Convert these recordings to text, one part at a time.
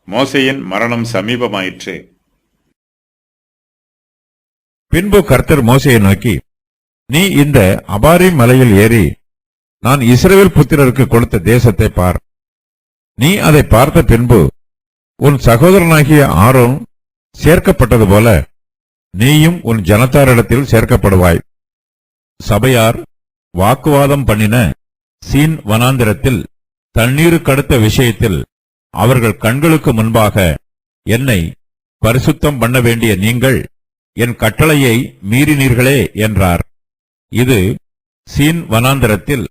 மோசேயின் மரணம் சமீபமாயிற்று. பின்பு கர்த்தர் மோசேயை நோக்கி, நீ இந்த அபாரீம் மலையில் ஏறி நான் இஸ்ரவேல் புத்திரருக்கு கொடுத்த தேசத்தை பார். நீ அதை பார்த்த பின்பு உன் சகோதரனாகிய ஆரோன் சேர்க்கப்பட்டது போல நீயும் உன் ஜனத்தாரிடத்தில் சேர்க்கப்படுவாய். சபையார் வாக்குவாதம் பண்ணின சீன் வனாந்திரத்தில் தண்ணீருக்கடுத்த விஷயத்தில் அவர்கள் கண்களுக்கு முன்பாக என்னை பரிசுத்தம் பண்ண வேண்டிய நீங்கள் என் கட்டளையை மீறினீர்களே என்றார். இது சீன் வனாந்திரத்தில்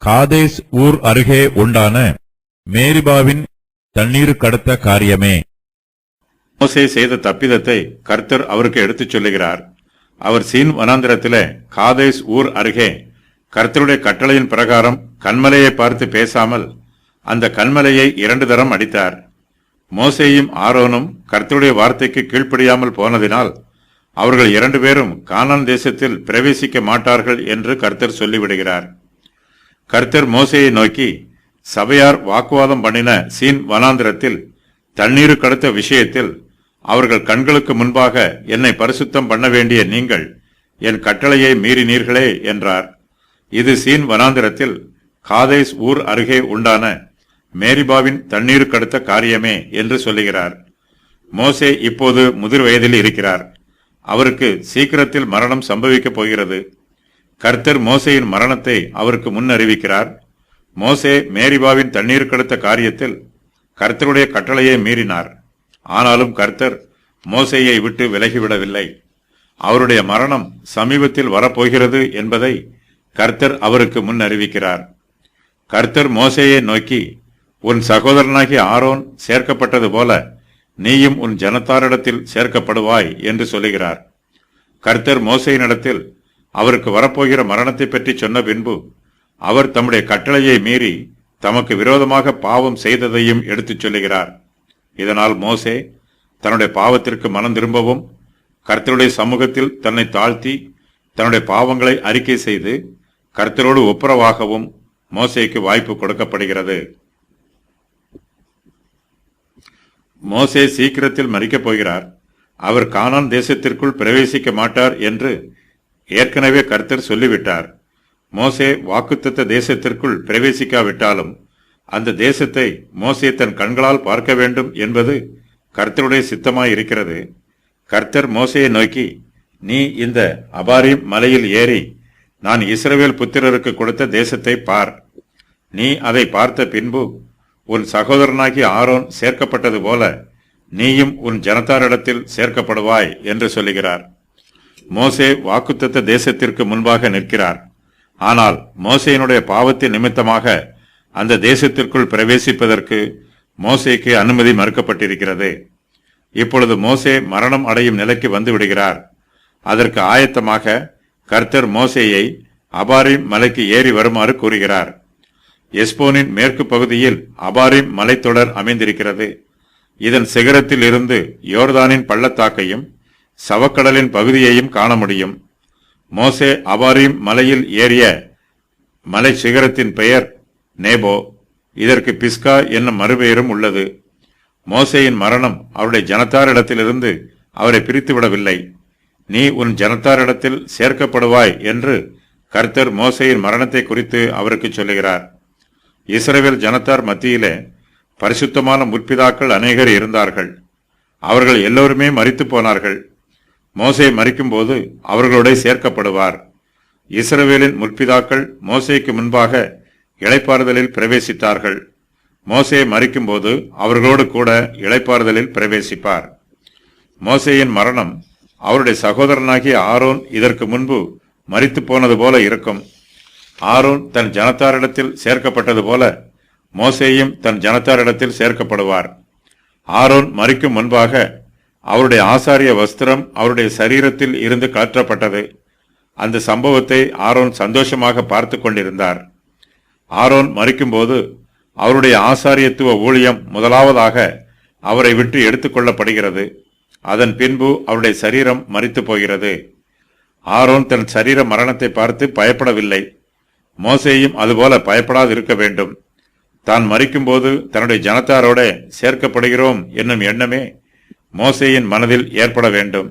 காதேஸ் ஊர் அருகே உண்டான மேரிபாவின் தண்ணீருக்கடுத்த காரியமே. மோசே செய்த தப்பிதத்தை கர்த்தர் அவருக்கு எடுத்துச் சொல்லுகிறார். அவர் சீன் வனாந்திரத்திலே காதேஸ் ஊர் அருகே கர்த்தருடைய கட்டளையின் பிரகாரம் கன்மலையை பார்த்து பேசாமல் அந்த கன்மலையை 2 தரம் அடித்தார். மோசேயும் ஆரோனும் கர்த்தருடைய வார்த்தைக்கு கீழ்ப்படியாமல் போனதினால் அவர்கள் 2 பேரும் கானான் தேசத்தில் பிரவேசிக்க மாட்டார்கள் என்று கர்த்தர் சொல்லிவிடுகிறார். கர்த்தர் மோசேயை நோக்கி, சபையார் வாக்குவாதம் பண்ணின சீன் வனாந்திரத்தில் தண்ணீருக்கடுத்த விஷயத்தில் அவர்கள் கண்களுக்கு முன்பாக என்னை பரிசுத்தம் பண்ண வேண்டிய நீங்கள் என் கட்டளையை மீறினீர்களே என்றார். இது சீன் வனாந்திரத்தில் காதேஸ் ஊர் அருகே உண்டான மேரிபாவின் தண்ணீருக்கடுத்த காரியமே என்று சொல்லுகிறார். மோசே இப்போது முதிர் வயதில் இருக்கிறார். அவருக்கு சீக்கிரத்தில் மரணம் சம்பவிக்கப் போகிறது. கர்த்தர் மோசேயின் மரணத்தை அவருக்கு முன் அறிவிக்கிறார். மோசே மேரிபாவின் தண்ணீருக்கடுத்த காரியத்தில் கர்த்தருடைய கட்டளையை மீறினார். ஆனாலும் கர்த்தர் மோசேயை விட்டு விலகிவிடவில்லை. அவருடைய மரணம் சமீபத்தில் வரப்போகிறது என்பதை கர்த்தர் அவருக்கு முன் அறிவிக்கிறார். கர்த்தர் மோசேயை நோக்கி, உன் சகோதரனாகிய ஆரோன் சேர்க்கப்பட்டது போல நீயும் உன் ஜனத்தாரிடத்தில் சேர்க்கப்படுவாய் என்று சொல்லுகிறார். கர்த்தர் மோசேயினிடத்தில் அவருக்கு வரப்போகிற மரணத்தை பற்றி சொன்ன பின்பு அவர் தம்முடைய கட்டளையை மீறி தமக்கு விரோதமாக பாவம் செய்ததையும் எடுத்துச் சொல்லுகிறார். இதனால் மோசே தன்னுடைய பாவத்திற்கு மனம் திரும்பவும் கர்த்தருடைய சமூகத்தில் தன்னை தாழ்த்தி தன்னுடைய பாவங்களை அறிக்கை செய்து கர்த்தரோடு ஒப்புரவாகவும் மோசேக்கு வாய்ப்பு கொடுக்கப்படுகிறது. மோசே சீக்கிரத்தில் மரிக்கப் போகிறார். அவர் கானான் தேசத்திற்குள் பிரவேசிக்க மாட்டார் என்று ஏற்கனவே கர்த்தர் சொல்லிவிட்டார். மோசே வாக்குத்தத்த தேசத்திற்குள் பிரவேசிக்காவிட்டாலும் அந்த தேசத்தை மோசே தன் கண்களால் பார்க்க வேண்டும் என்பது கர்த்தருடைய சித்தமாயிருக்கிறது. கர்த்தர் மோசேயை நோக்கி, நீ இந்த அபாரீம் மலையில் ஏறி நான் இஸ்ரவேல் புத்திரருக்கு கொடுத்த தேசத்தை பார். நீ அதை பார்த்த பின்பு உன் சகோதரனாகி ஆரோன் சேர்க்கப்பட்டது போல நீயும் உன் ஜனத்தாரிடத்தில் சேர்க்கப்படுவாய் என்று சொல்லுகிறார். மோசே வாக்குத்தத்த தேசத்திற்கு முன்பாக நிற்கிறார். ஆனால் மோசேயினுடைய பாவத்தின் நிமித்தமாக அந்த தேசத்திற்குள் பிரவேசிப்பதற்கு மோசேக்கு அனுமதி மறுக்கப்பட்டிருக்கிறது. இப்பொழுது மோசே மரணம் அடையும் நிலைக்கு வந்து விடுகிறார். அதற்கு ஆயத்தமாக கர்த்தர் மோசேயை அபாரீம் மலைக்கு ஏறி வருமாறு கூறுகிறார். எஸ்போனின் மேற்கு பகுதியில் அபாரீம் மலைத்தொடர் அமைந்திருக்கிறது. இதன் சிகரத்தில் இருந்து யோர்தானின் பள்ளத்தாக்கையும் சவக்கடலின் பகுதியையும் காண முடியும். மோசே அபாரீம் மலையில் ஏறிய மலை சிகரத்தின் பெயர் நேபோ. இதற்கு பிஸ்கா என்னும் மறுபெயரும் உள்ளது. மோசேயின் மரணம் அவருடைய ஜனத்தாரிடத்திலிருந்து அவரை பிரித்துவிடவில்லை. நீ உன் ஜனத்தாரிடத்தில் சேர்க்கப்படுவாய் என்று கர்த்தர் மோசேயின் மரணத்தை குறித்து அவருக்கு சொல்லுகிறார். இஸ்ரவேல் ஜனத்தார் மத்தியிலே பரிசுத்தமான முற்பிதாக்கள் அநேகர் இருந்தார்கள். அவர்கள் எல்லோருமே மரித்து போனார்கள். மோசே மரிக்கும்போது அவர்களோட சேர்க்கப்படுவார். இஸ்ரவேலின் முற்பிதாக்கள் மோசேக்கு முன்பாக இளைப்பாறுதலில் பிரவேசித்தார்கள். மோசே மரிக்கும்போது அவர்களோடு கூட இளைப்பாறுதலில் பிரவேசிப்பார். மோசேயின் மரணம் அவருடைய சகோதரனாகிய ஆரோன் இதற்கு முன்பு மரித்து போனது போல இருக்கும். ஆரோன் தன் ஜனத்தாரிடத்தில் சேர்க்கப்பட்டது போல மோசேயும் தன் ஜனத்தாரிடத்தில் சேர்க்கப்படுவார். ஆரோன் மரிக்கும் முன்பாக அவருடைய ஆசாரிய வஸ்திரம் அவருடைய சரீரத்தில் இருந்து கழற்றப்பட்டது. அந்த சம்பவத்தை ஆரோன் சந்தோஷமாக பார்த்து கொண்டிருந்தார். ஆரோன் மரிக்கும்போது அவருடைய ஆசாரியத்துவ ஊழியம் முதலாவதாக அவரை விட்டு எடுத்துக்கொள்ளப்படுகிறது. அதன் பின்பு அவருடைய சரீரம் மரித்து போகிறது. ஆரோன் தன் சரீர மரணத்தை பார்த்து பயப்படவில்லை. மோசேயும் அதுபோல பயப்படாது இருக்க வேண்டும். தான் மரிக்கும்போது தன்னுடைய ஜனத்தாரோட சேர்க்கப்படுகிறோம் என்னும் எண்ணமே மோசேயின் மனதில் ஏற்பட வேண்டும்.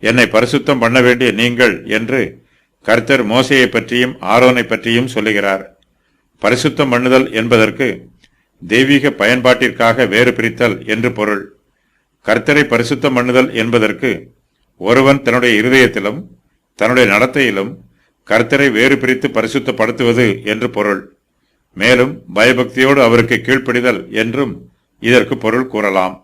என்னை பரிசுத்தம் பண்ண வேண்டிய நீங்கள் என்று கர்த்தர் மோசேயை பற்றியும் ஆரோனை பற்றியும் சொல்லுகிறார். பரிசுத்தம் பண்ணுதல் என்பதற்கு தெய்வீக பயன்பாட்டிற்காக வேறு பிரித்தல் என்று பொருள். கர்த்தரை பரிசுத்தம் பண்ணுதல் என்பதற்கு ஒருவன் தன்னுடைய இருதயத்திலும் தன்னுடைய நடத்தையிலும் கர்த்தரை வேறு பிரித்து பரிசுத்தப்படுத்துவது என்று பொருள். மேலும் பயபக்தியோடு அவருக்கு கீழ்ப்படிதல் என்றும் இதற்கு பொருள் கூறலாம்.